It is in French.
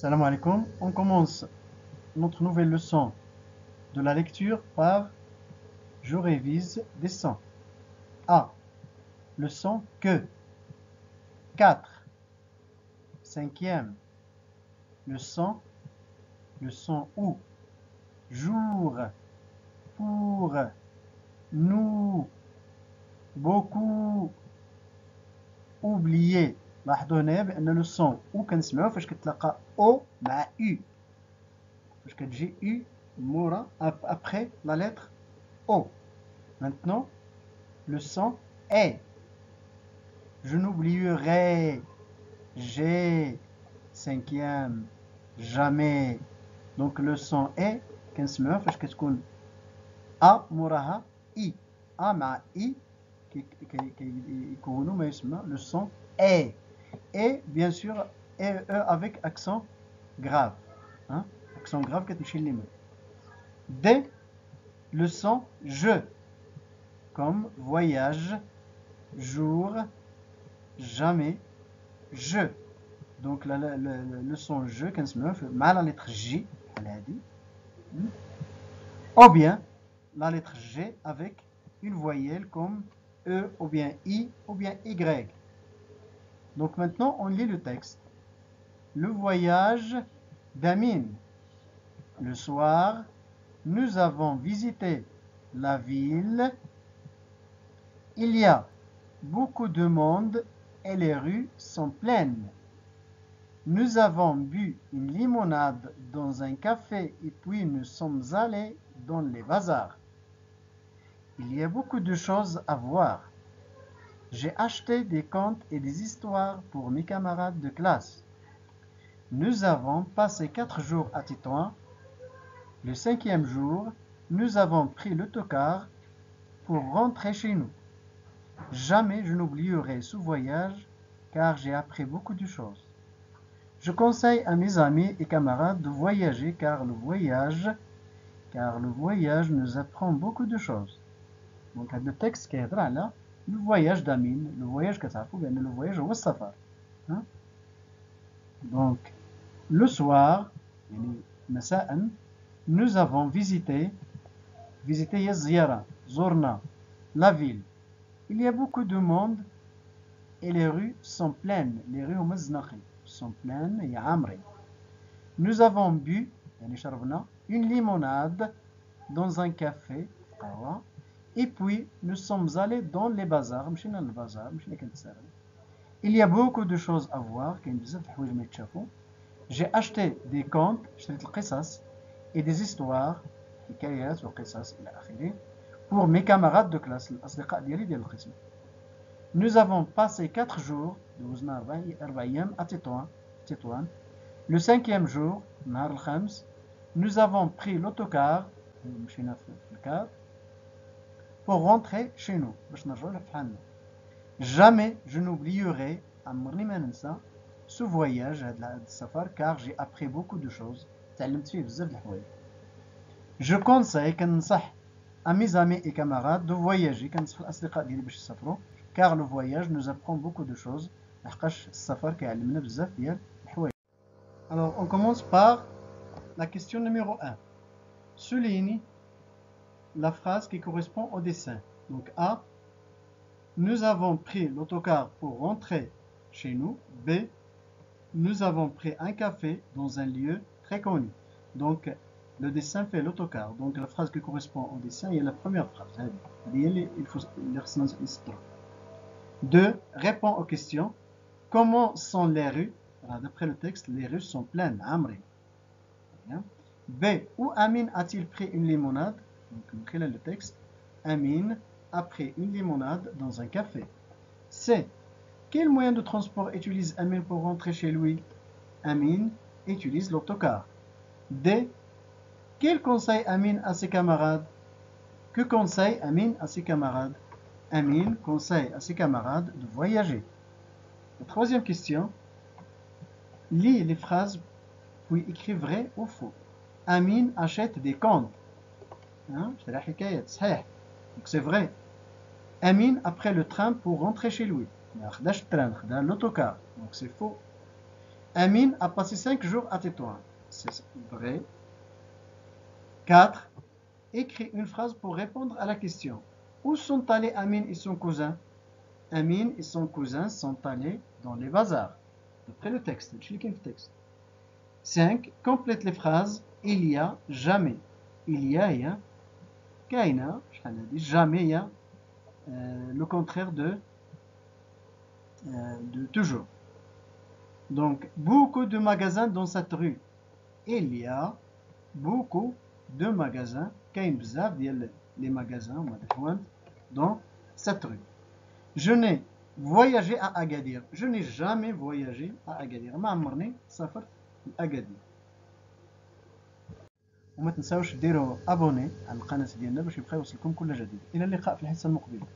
Salam alaikum. On commence notre nouvelle leçon de la lecture par Je révise des sons. A. Le son que. 4. Cinquième. Le son ou. Jour. Pour. Nous. Beaucoup. Oublier. لاحظوا هنا بأن لو سون او كنسمعوه فاش كتلاقى او مع U. فاش كتجي U مورا après la lettre O. Maintenant, le son est. Je n'oublierai. J'ai. Cinquième. Jamais. Donc le son est كنسمعوه فاش كتكون A موراها I. A مع I كيكونوا ما يسمى le son est. Et bien sûr, E avec accent grave. Hein? Accent grave كتمشي لليمين. D, le son je, comme voyage, jour, jamais, je. Donc le son je كنسمعوه مع la lettre J بحال هادي. Ou bien la lettre G avec une voyelle comme E ou bien I ou bien Y. Donc maintenant, on lit le texte. Le voyage d'Amine. Le soir, nous avons visité la ville. Il y a beaucoup de monde et les rues sont pleines. Nous avons bu une limonade dans un café et puis nous sommes allés dans les bazars. Il y a beaucoup de choses à voir. J'ai acheté des contes et des histoires pour mes camarades de classe. Nous avons passé 4 jours à Tétouan. Le 5e jour, nous avons pris l'autocar pour rentrer chez nous. Jamais je n'oublierai ce voyage car j'ai appris beaucoup de choses. Je conseille à mes amis et camarades de voyager car le voyage nous apprend beaucoup de choses. Donc le texte qui est là, le voyage d'Amine, le voyage que ça fait, le voyage au safar. Hein? Donc, le soir, nous avons visité Yazziara, Zorna, la ville. Il y a beaucoup de monde et les rues sont pleines. Les rues sont pleines, il y a Amri. Nous avons bu une limonade dans un café. Et puis, nous sommes allés dans les bazars. Il y a beaucoup de choses à voir. J'ai acheté des contes et des histoires pour mes camarades de classe. Nous avons passé 4 jours à Tétouan. Le 5e jour, nous avons pris l'autocar pour rentrer chez nous. Jamais je n'oublierai ce voyage car j'ai appris beaucoup de choses. Je conseille à mes amis et camarades de voyager car le voyage nous apprend beaucoup de choses. Alors on commence par la question numéro 1. Souligne la phrase qui correspond au dessin. Donc A, nous avons pris l'autocar pour rentrer chez nous. B, nous avons pris un café dans un lieu très connu. Donc le dessin fait l'autocar. Donc la phrase qui correspond au dessin, il y a la première phrase. Il faut 2. Répond aux questions. Comment sont les rues? D'après le texte, les rues sont pleines. Amri. B. Où Amine a-t-il pris une limonade? Donc, le texte. Amine a pris une limonade dans un café. C. Quel moyen de transport utilise Amine pour rentrer chez lui? Amine utilise l'autocar. D. Quel conseil Amine à ses camarades? Que conseille Amine à ses camarades? Amine conseille à ses camarades de voyager. La troisième question. Lis les phrases puis écris vrai ou faux. Amine achète des contes. Donc c'est vrai. Amine a pris le train pour rentrer chez lui. L'autocar. Donc c'est faux. Amine a passé 5 jours à Tétouan. C'est vrai. 4. Écris une phrase pour répondre à la question. Où sont allés Amine et son cousin? Amine et son cousin sont allés dans les bazars. D'après le texte. 5. Complète les phrases. Il y a, jamais. Il y a, kaina, jamais, il y a le contraire de toujours. Donc, beaucoup de magasins dans cette rue. Il y a beaucoup de magasins. كاين بزاف ديال les magasins dans cette rue. Je n'ai voyagé à Agadir. Je n'ai jamais voyagé à Agadir. ما عمرني سافرت لأكادير. وما تنساوش ديروا ابوني على القناة ديالنا باش يبقى يوصلكم كل جديد. إلى اللقاء في الحصة المقبلة.